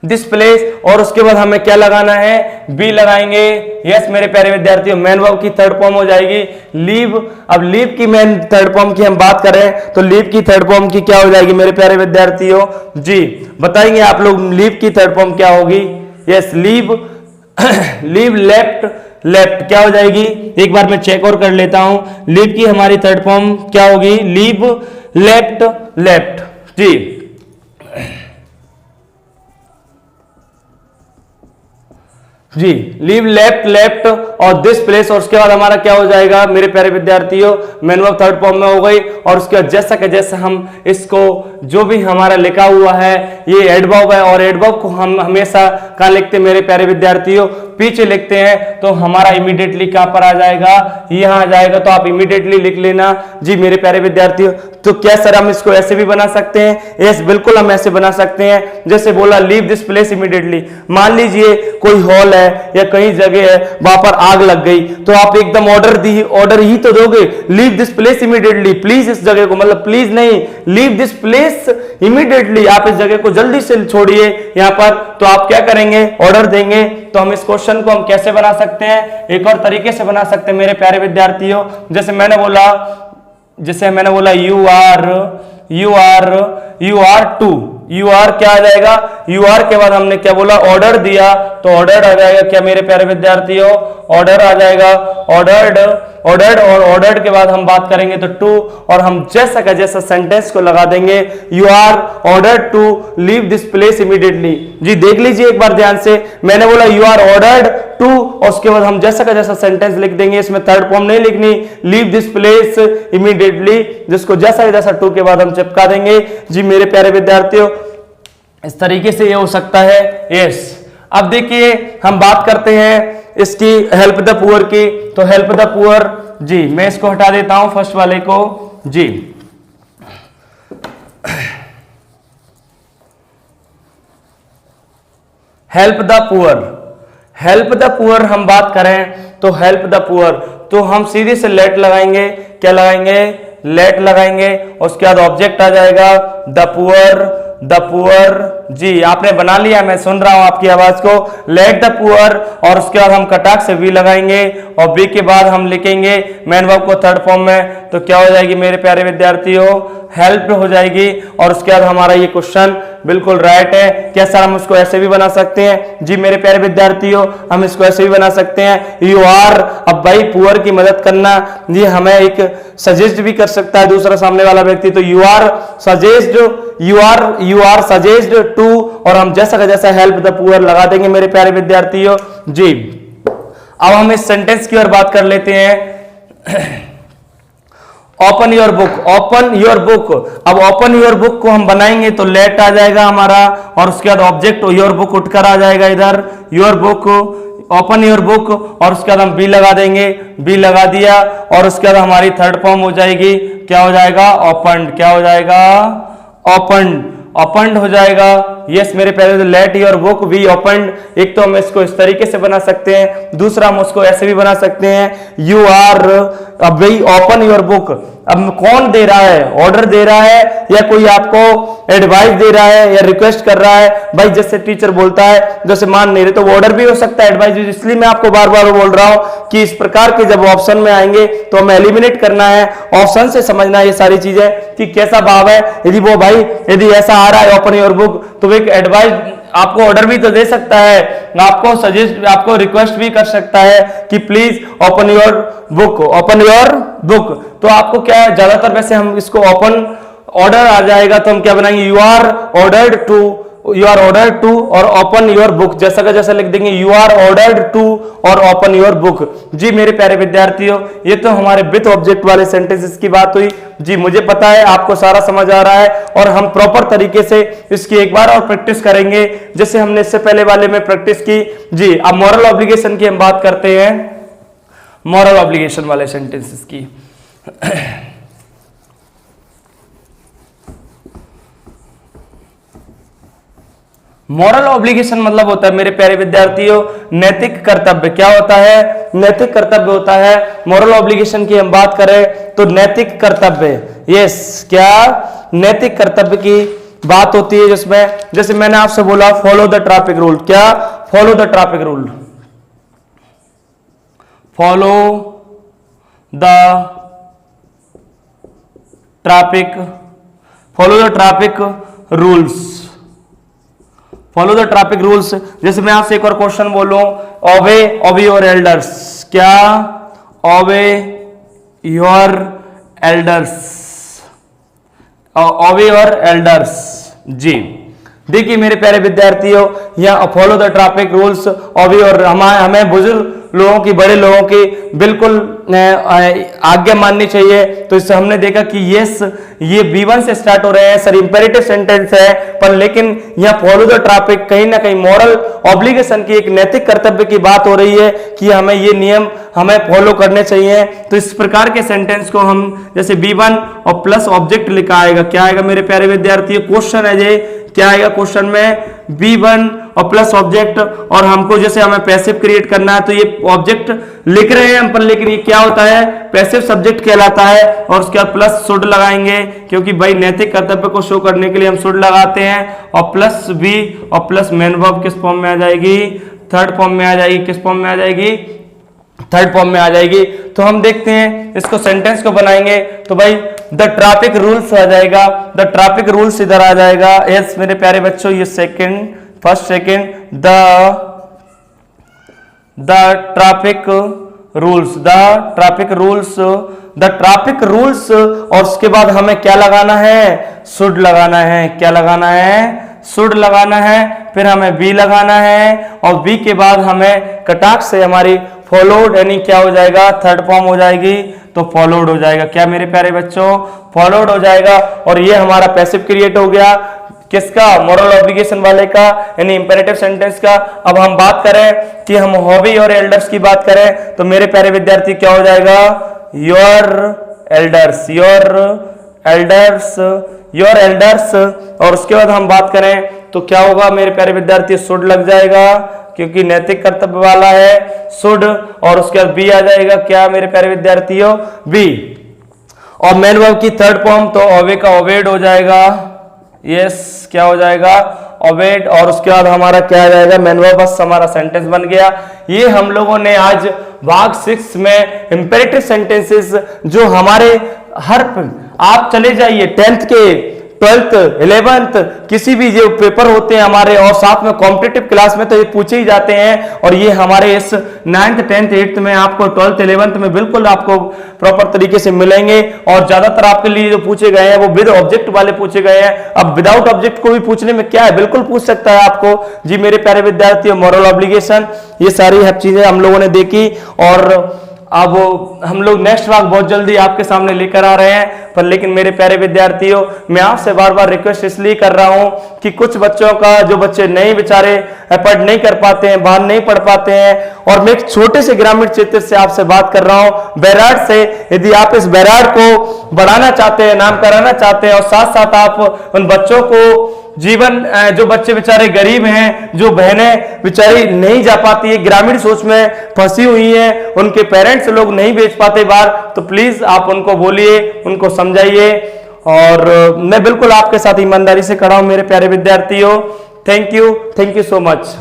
दिस प्लेस, और उसके बाद हमें क्या लगाना है, बी लगाएंगे, यस मेरे प्यारे विद्यार्थियों, मेन वर्ब की थर्ड फॉर्म हो जाएगी लीव। अब लीव की मेन थर्ड फॉर्म की हम बात करें तो लीव की थर्ड फॉर्म की क्या हो जाएगी मेरे प्यारे विद्यार्थियों, जी बताएंगे आप लोग लीव की थर्ड फॉर्म क्या होगी, यस लीव लीव लेफ्ट क्या हो जाएगी, एक बार मैं चेक और कर लेता हूं, लीव की हमारी थर्ड फॉर्म क्या होगी, लीव लेफ्ट, जी जी लीव लेफ्ट और दिस प्लेस, और उसके बाद हमारा क्या हो जाएगा मेरे प्यारे विद्यार्थियों, मेन वर्ब थर्ड फॉर्म में हो गई, और उसके बाद जैसा कि जैसा हम इसको जो भी हमारा लिखा हुआ है ये एडवर्ब है, और एडवर्ब को हम हमेशा कहाँ लिखते मेरे प्यारे विद्यार्थियों, पीछे लिखते हैं तो हमारा इमीडिएटली कहां पर आ जाएगा, यहां आ जाएगा। तो आप इमीडिएटली लिख लेना जी मेरे प्यारे विद्यार्थियों। तो क्या सर हम इसको ऐसे भी बना सकते हैं? यस बिल्कुल हम ऐसे बना सकते हैं। जैसे बोला लीव दिस प्लेस इमीडिएटली, मान लीजिए कोई हॉल है या कहीं जगह है वहां पर आग लग गई, तो आप एकदम ऑर्डर ही तो दोगे, leave this place immediately, please इस जगह को, मतलब प्लीज नहीं, लीव दिस प्लेस इमीडिएटली, आप इस जगह को जल्दी से छोड़िए यहां पर। तो आप क्या करेंगे, ऑर्डर देंगे। तो हम इस क्वेश्चन को हम कैसे बना सकते हैं, एक और तरीके से बना सकते हैं मेरे प्यारे विद्यार्थियों। जैसे मैंने बोला you are to, you are क्या आ जाएगा, यू आर के बाद हमने क्या बोला, ऑर्डर दिया, तो ऑर्डर आ जाएगा क्या मेरे प्यारे विद्यार्थियों, ऑर्डर आ जाएगा, ऑर्डर्ड और ऑर्डर्ड के बाद हम बात करेंगे तो टू, और हम जैसा का जैसा सेंटेंस को लगा देंगे, you are ordered to leave this place immediately. जी देख लीजिए एक बार ध्यान से, मैंने बोला यू आर ऑर्डर्ड टू, और उसके बाद हम जैसा का जैसा सेंटेंस लिख देंगे, इसमें थर्ड फॉर्म नहीं लिखनी, लीव दिस प्लेस इमीडिएटली, जिसको जैसा का जैसा टू के बाद हम चिपका देंगे। जी मेरे प्यारे विद्यार्थियों इस तरीके से ये हो सकता है। यस अब देखिए हम बात करते हैं इसकी हेल्प द पुअर की। तो हेल्प द पुअर, जी मैं इसको हटा देता हूं फर्स्ट वाले को। जी help the poor, help the poor हम बात करें तो हेल्प द पुअर, तो हम सीधे से लेट लगाएंगे, क्या लगाएंगे, लेट लगाएंगे, उसके बाद ऑब्जेक्ट आ जाएगा द पुअर। जी आपने बना लिया, मैं सुन रहा हूं आपकी आवाज को, लेट द पुअर, और उसके बाद हम कटाक से वी लगाएंगे, और वी के बाद हम लिखेंगे मैन वर्ब को थर्ड फॉर्म में, तो क्या हो जाएगी मेरे प्यारे विद्यार्थियों, हेल्प हो जाएगी। और उसके बाद हमारा ये क्वेश्चन बिल्कुल राइट है। क्या सर हम उसको ऐसे भी बना सकते हैं? जी मेरे प्यारे विद्यार्थियों हम इसको ऐसे भी बना सकते हैं, यू आर, अब भाई पुअर की मदद करना, ये हमें एक सजेस्ट भी कर सकता है दूसरा सामने वाला व्यक्ति, तो यू आर सजेस्ट टू, और हम जैसा का जैसा हेल्प द पुअर लगा देंगे मेरे प्यारे विद्यार्थियों। जी अब हम इस सेंटेंस की ओर बात कर लेते हैं। Open your book, open your book, अब ओपन योर बुक को हम बनाएंगे तो लेट आ जाएगा हमारा, और उसके बाद ऑब्जेक्ट योर बुक उठकर आ जाएगा इधर, your book, open your book, और उसके बाद हम बी लगा देंगे, बी लगा दिया, और उसके बाद हमारी थर्ड फॉर्म हो जाएगी, क्या हो जाएगा, ओपन्ड, क्या हो जाएगा, ओपन्ड हो जाएगा। यस मेरे प्यारे, let your book be opened. एक तो हम इसको इस तरीके से बना सकते हैं, दूसरा हम उसको ऐसे भी बना सकते हैं, यू आर, अब भाई ओपन योर बुक, अब कौन दे रहा है, ऑर्डर दे रहा है या कोई आपको एडवाइस दे रहा है या रिक्वेस्ट कर रहा है? भाई जैसे टीचर बोलता है, जैसे मान नहीं रहे तो ऑर्डर भी हो सकता है, एडवाइस, इसलिए मैं आपको बार बार बोल रहा हूं कि इस प्रकार के जब ऑप्शन में आएंगे तो हमें एलिमिनेट करना है, ऑप्शन से समझना है ये सारी चीजें कि कैसा भाव है। यदि वो भाई यदि ऐसा आ रहा है ओपन योर बुक, तो एक एडवाइस आपको ऑर्डर भी तो दे सकता है, आपको सजेस्ट, आपको रिक्वेस्ट भी कर सकता है कि please open your book, open your book. तो आपको क्या है, ज्यादातर वैसे हम इसको ओपन ऑर्डर आ जाएगा तो हम क्या बनाएंगे, यू आर ऑर्डर्ड टू और ओपन योर बुक, जैसा का जैसा लिख देंगे, यू आर ऑर्डर्ड टू और ओपन योर बुक। जी मेरे प्यारे विद्यार्थियों ये तो हमारे विथ ऑब्जेक्ट वाले सेंटेंसेस की बात हुई। जी मुझे पता है आपको सारा समझ आ रहा है, और हम प्रॉपर तरीके से इसकी एक बार और प्रैक्टिस करेंगे जैसे हमने इससे पहले वाले में प्रैक्टिस की। जी अब मॉरल ऑब्लिगेशन की हम बात करते हैं, मॉरल ऑब्लिगेशन वाले सेंटेंसेस की। मॉरल ऑब्लिगेशन मतलब होता है मेरे प्यारे विद्यार्थियों नैतिक कर्तव्य। क्या होता है, नैतिक कर्तव्य होता है। मॉरल ऑब्लिगेशन की हम बात करें तो नैतिक कर्तव्य, यस क्या नैतिक कर्तव्य की बात होती है, जिसमें जैसे मैंने आपसे बोला फॉलो द ट्रैफिक रूल, क्या follow the traffic rule, follow the traffic rules, follow the traffic rules. जैसे मैं आपसे एक और क्वेश्चन बोलूं, ओबे योर एल्डर्स, क्या obey your elders, obey your elders. जी देखिए मेरे प्यारे विद्यार्थियों यहाँ follow the traffic rules, obey your, हमें बुजुर्ग लोगों की, बड़े लोगों की बिल्कुल आज्ञा माननी चाहिए। तो इससे हमने देखा कि ये B1 से स्टार्ट हो रहे हैं सर, इंपेरेटिव सेंटेंस है, पर लेकिन यहाँ फॉलो द ट्रैफिक कहीं ना कहीं मॉरल ऑब्लिगेशन की, एक नैतिक कर्तव्य की बात हो रही है कि हमें ये नियम हमें फॉलो करने चाहिए। तो इस प्रकार के सेंटेंस को हम जैसे B1 और प्लस ऑब्जेक्ट लिखा आएगा, क्या आएगा मेरे प्यारे विद्यार्थियों, क्वेश्चन है ये, क्या आएगा क्वेश्चन में B1 और प्लस ऑब्जेक्ट, और हमको जैसे हमें पैसिव क्रिएट करना है तो ये ऑब्जेक्ट लिख रहे हैं हम पर, लेकिन ये क्या होता है, पैसिव सब्जेक्ट कहलाता है। और उसके बाद प्लस शुड लगाएंगे, क्योंकि भाई नैतिक कर्तव्य को शो करने के लिए हम शुड लगाते हैं। और प्लस बी और प्लस मेन वर्ब किस फॉर्म में आ जाएगी, थर्ड फॉर्म में आ जाएगी। किस फॉर्म में आ जाएगी, थर्ड फॉर्म में आ जाएगी। तो हम देखते हैं इसको, सेंटेंस को बनाएंगे तो भाई द ट्रैफिक रूल्स आ जाएगा, द ट्रैफिक रूल्स इधर आ जाएगा। यस मेरे प्यारे बच्चों, ये second, first second, the traffic rules, the traffic rules, the traffic rules, और उसके बाद हमें क्या लगाना है, शुड लगाना है। क्या लगाना है, शुड लगाना है। फिर हमें बी लगाना है, और बी के बाद हमें कटाक्ष से हमारी फॉलोड, यानी क्या हो जाएगा, थर्ड फॉर्म हो जाएगी, तो फॉलोड हो जाएगा। क्या मेरे प्यारे बच्चों, फॉलोड हो जाएगा। और ये हमारा पैसिव क्रिएट हो गया, किसका, मॉरल ऑब्लिगेशन वाले का, यानी इंपेरेटिव सेंटेंस का। अब हम बात करें कि हम हॉबी और एल्डर्स की बात करें तो मेरे प्यारे विद्यार्थी क्या हो जाएगा, your elders, your elders, your elders. और उसके बाद हम बात करें तो क्या होगा मेरे प्यारे विद्यार्थी, शुड लग जाएगा, क्योंकि नैतिक कर्तव्य वाला है, शुड। और उसके बाद बी आ जाएगा, क्या मेरे प्यारे विद्यार्थियों, बी। और मेन वर्ब की थर्ड फॉर्म तो ओबे का ओबेड हो जाएगा। यस, क्या हो जाएगा, ओबेड। और उसके बाद हमारा क्या आ जाएगा, मेन वर्ब, बस हमारा सेंटेंस बन गया। ये हम लोगों ने आज भाग 6 में इंपेरेटिव सेंटेंसेस, जो हमारे हर, आप चले जाइए 10th के, 12th, 11th, किसी भी जो पेपर होते हैं हमारे, और साथ में कॉम्पिटिटिव क्लास में तो ये पूछे ही जाते हैं। और ये हमारे इस 9th, 10th, 8th में आपको 12th, 11th में बिल्कुल आपको प्रॉपर तरीके से मिलेंगे। और ज्यादातर आपके लिए जो पूछे गए हैं वो विद ऑब्जेक्ट वाले पूछे गए हैं। अब विदाउट ऑब्जेक्ट को भी पूछने में क्या है, बिल्कुल पूछ सकता है आपको। जी मेरे प्यारे विद्यार्थियों, मॉरल ऑब्लिगेशन, ये सारी चीजें हम लोगों ने देखी। और अब हम लोग नेक्स्ट भाग बहुत जल्दी आपके सामने लेकर आ रहे हैं। पर लेकिन मेरे प्यारे विद्यार्थियों, मैं आपसे बार बार रिक्वेस्ट इसलिए कर रहा हूं कि कुछ बच्चों का, जो बच्चे नहीं बेचारे एफर्ट नहीं कर पाते हैं, बाहर नहीं पढ़ पाते हैं, और मैं एक छोटे से ग्रामीण क्षेत्र से आपसे बात कर रहा हूं, बैराड से। यदि आप इस बैराड को बढ़ाना चाहते हैं, नाम कराना चाहते हैं, और साथ साथ आप उन बच्चों को जीवन, जो बच्चे बेचारे गरीब हैं, जो बहनें बेचारी नहीं जा पाती है, ग्रामीण सोच में फंसी हुई हैं, उनके पेरेंट्स लोग नहीं भेज पाते बाहर, तो प्लीज आप उनको बोलिए, उनको समझाइए। और मैं बिल्कुल आपके साथ ईमानदारी से खड़ा हूं मेरे प्यारे विद्यार्थियों। Thank you so much.